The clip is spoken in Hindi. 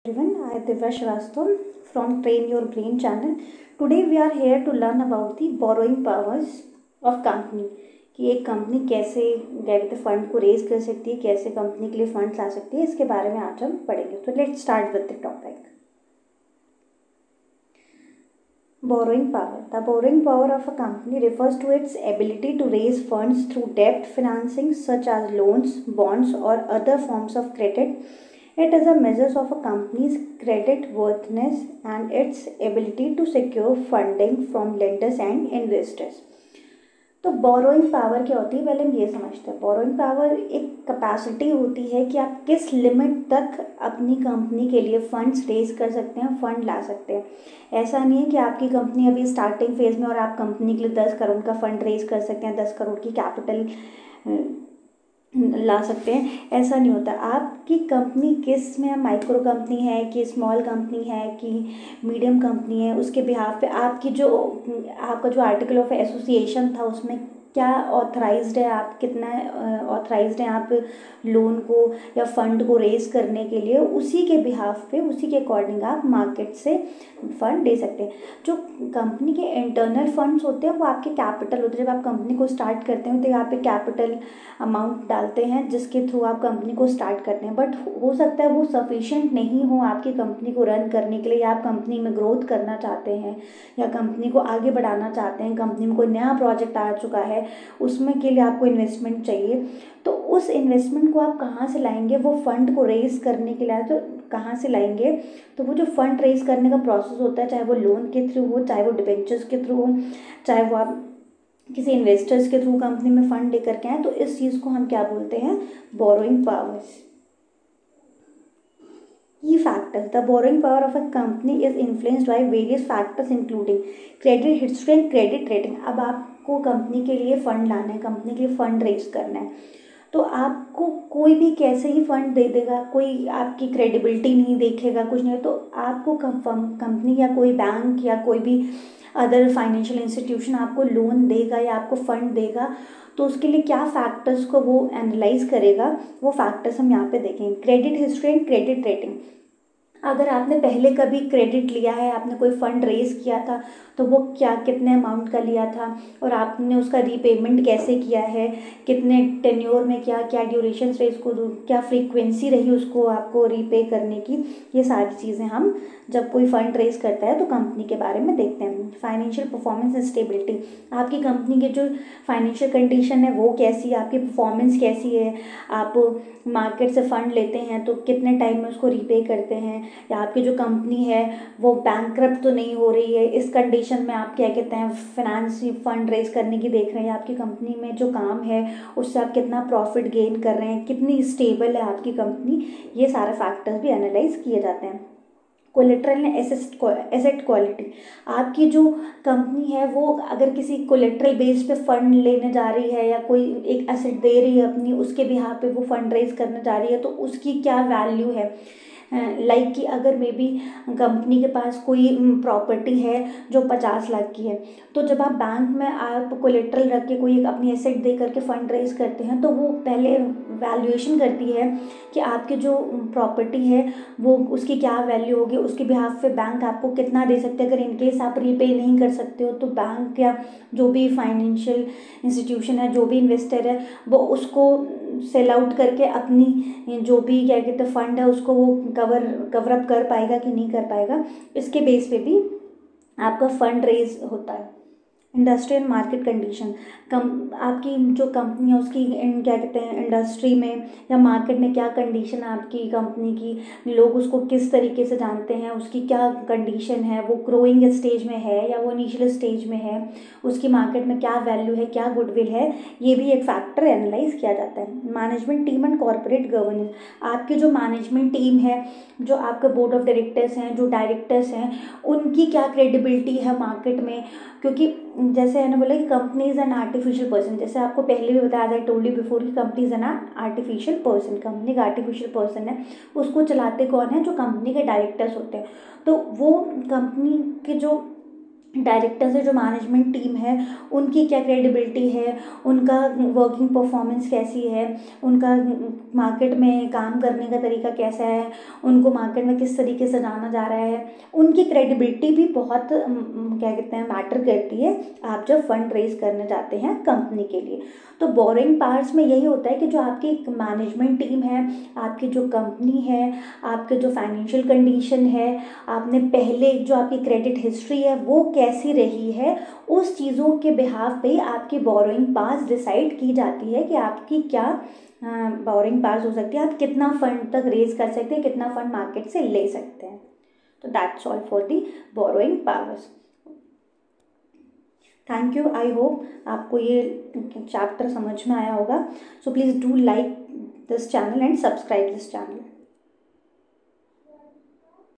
Everyone, I am Divya Shrestha from Train Your Brain channel. Today we are here to learn about the borrowing powers of company कि एक कंपनी कैसे क्या कहते हैं फंड को रेज कर सकती है, कैसे कंपनी के लिए फंड ला सकती है, इसके बारे में आज हम पढ़ेंगे. तो let's start with the topic. Borrowing power. The borrowing power of a company refers to its ability to raise funds through debt financing such as loans, bonds, or other forms of credit. It is a measure of a company's credit worthiness and its ability to secure funding from lenders and investors. तो बोरोइंग पावर क्या होती है, पहले हम ये समझते हैं. बोरोइंग पावर एक कैपेसिटी होती है कि आप किस लिमिट तक अपनी कंपनी के लिए फंड्स रेज कर सकते हैं, फंड ला सकते हैं. ऐसा नहीं है कि आपकी कंपनी अभी स्टार्टिंग फेज में और आप कंपनी के लिए 10 करोड़ का फंड रेज कर सकते हैं, 10 करोड़ की कैपिटल ला सकते हैं. ऐसा नहीं होता. आपकी कंपनी किस में, माइक्रो कंपनी है कि स्मॉल कंपनी है कि मीडियम कंपनी है, उसके बिहाफ पे आपका जो आर्टिकल ऑफ एसोसिएशन था उसमें क्या ऑथराइज्ड है, आप कितना ऑथराइज्ड हैं आप लोन को या फंड को रेज करने के लिए, उसी के बिहाफ पे, उसी के अकॉर्डिंग आप मार्केट से फंड दे सकते हैं. जो कंपनी के इंटरनल फंड्स होते हैं वो आपके कैपिटल होते हैं. जब आप कंपनी को स्टार्ट करते हैं तो यहाँ पे कैपिटल अमाउंट डालते हैं जिसके थ्रू आप कंपनी को स्टार्ट करते हैं. बट हो सकता है वो सफिशिएंट नहीं हो आपकी कंपनी को रन करने के लिए, या आप कंपनी में ग्रोथ करना चाहते हैं या कंपनी को आगे बढ़ाना चाहते हैं, कंपनी में कोई नया प्रोजेक्ट आ चुका है, उसमें के लिए आपको इन्वेस्टमेंट चाहिए. तो उस इन्वेस्टमेंट को आप कहाँ से लाएंगे, वो फंड को रेज करने के लिए तो कहाँ से लाएंगे. तो वो जो फंड रेज करने का प्रोसेस होता है, चाहे वो लोन के थ्रू हो, चाहे वो डिबेंचर्स के थ्रू हो, चाहे वो आप किसी इन्वेस्टर्स के थ्रू कंपनी में फंड लेकर के आए, तो इस चीज़ को हम क्या बोलते हैं, borrowing powers. Key factors. The borrowing power of a company is influenced by various factors including credit history and credit rating. अब आपको कंपनी के लिए फंड लाना है, कंपनी के लिए फंड रेज करना है, तो आपको कोई भी कैसे ही फंड दे देगा, कोई आपकी क्रेडिबिलिटी नहीं देखेगा, कुछ नहीं. तो आपको कंपनी या कोई बैंक या कोई भी अदर फाइनेंशियल इंस्टीट्यूशन आपको लोन देगा या आपको फंड देगा, तो उसके लिए क्या फैक्टर्स को वो एनालाइज करेगा, वो फैक्टर्स हम यहाँ पे देखेंगे. Credit history and credit rating. अगर आपने पहले कभी क्रेडिट लिया है, आपने कोई फंड रेज किया था, तो वो क्या कितने अमाउंट का लिया था और आपने उसका रीपेमेंट कैसे किया है, कितने टेन्योर में, क्या क्या ड्यूरेशन रही उसको, क्या फ्रीक्वेंसी रही उसको आपको रीपे करने की. ये सारी चीज़ें हम जब कोई फंड रेज करता है तो कंपनी के बारे में देखते हैं. Financial performance and stability. आपकी कंपनी की जो फाइनेंशियल कंडीशन है वो कैसी है, आपकी परफॉर्मेंस कैसी है, आप मार्केट से फंड लेते हैं तो कितने टाइम में उसको रीपे करते हैं, या आपकी जो कंपनी है वो बैंकरप्ट तो नहीं हो रही है, इस कंडीशन में आप क्या कहते हैं फाइनेंस फंड रेज करने की देख रहे हैं. आपकी कंपनी में जो काम है उससे आप कितना प्रॉफिट गेन कर रहे हैं, कितनी स्टेबल है आपकी कंपनी, ये सारे फैक्टर्स भी एनालाइज किए जाते हैं. Collateral and asset quality. आपकी जो कंपनी है वो अगर किसी कोलेट्रल बेस पे फंड लेने जा रही है या कोई एक एसेट दे रही है अपनी, उसके बिहाफ पे वो फंड रेज करने जा रही है, तो उसकी क्या वैल्यू है. लाइक कि अगर मे बी कंपनी के पास कोई प्रॉपर्टी है जो 50 लाख की है, तो जब आप बैंक में आप कोलेट्रल रख के कोई एक अपनी एसेट दे करके फंड रेज करते हैं, तो वो पहले वैल्यूएशन करती है कि आपकी जो प्रॉपर्टी है वो उसकी क्या वैल्यू होगी, उसके बिहाफ पे बैंक आपको कितना दे सकते हैं. अगर इनकेस आप रीपे नहीं कर सकते हो तो बैंक या जो भी फाइनेंशियल इंस्टीट्यूशन है, जो भी इन्वेस्टर है, वो उसको सेल आउट करके अपनी जो भी क्या कहते हैं फंड है उसको वो कवर अप कर पाएगा कि नहीं कर पाएगा. इसके बेस पे भी आपका फंड रेज होता है. Industry and market condition. आपकी जो कंपनी है उसकी क्या कहते हैं इंडस्ट्री में या मार्केट में क्या कंडीशन है आपकी कंपनी की, लोग उसको किस तरीके से जानते हैं, उसकी क्या कंडीशन है, वो ग्रोइंग स्टेज में है या वो इनिशियल स्टेज में है, उसकी मार्केट में क्या वैल्यू है, क्या गुडविल है, ये भी एक फैक्टर एनालाइज किया जाता है. Management team and corporate governance. आपकी जो मैनेजमेंट टीम है, जो आपके बोर्ड ऑफ डायरेक्टर्स हैं, जो डायरेक्टर्स हैं, उनकी क्या क्रेडिबिलिटी है मार्केट में. क्योंकि जैसे मैंने बोला कि company is an artificial person, जैसे आपको पहले भी बताया था, आई टोल्ड यू बिफोर कि company is an artificial person. Company का आर्टिफिशियल पर्सन है, उसको चलाते कौन है, जो कंपनी के डायरेक्टर्स होते हैं. तो वो कंपनी के जो डायरेक्टर से जो मैनेजमेंट टीम है उनकी क्या क्रेडिबिलिटी है, उनका वर्किंग परफॉर्मेंस कैसी है, उनका मार्केट में काम करने का तरीका कैसा है, उनको मार्केट में किस तरीके से जाना जा रहा है, उनकी क्रेडिबिलिटी भी बहुत क्या कहते हैं मैटर करती है आप जब फंड रेज करने जाते हैं कंपनी के लिए। तो बोरोइंग पावर्स में यही होता है कि जो आपकी मैनेजमेंट टीम है, आपकी जो कंपनी है, आपके जो फाइनेंशियल कंडीशन है, आपने पहले जो आपकी क्रेडिट हिस्ट्री है वो कैसी रही है, उस चीज़ों के बिहाफ पे आपकी बोरोइंग पावर्स डिसाइड की जाती है कि आपकी क्या बोरोइंग पावर्स हो सकती है, आप कितना फंड तक रेज कर सकते हैं, कितना फंड मार्केट से ले सकते हैं। तो that's all for the borrowing powers. Thank you. I hope आपको ये चैप्टर समझ में आया होगा। So please do like this channel and subscribe this channel.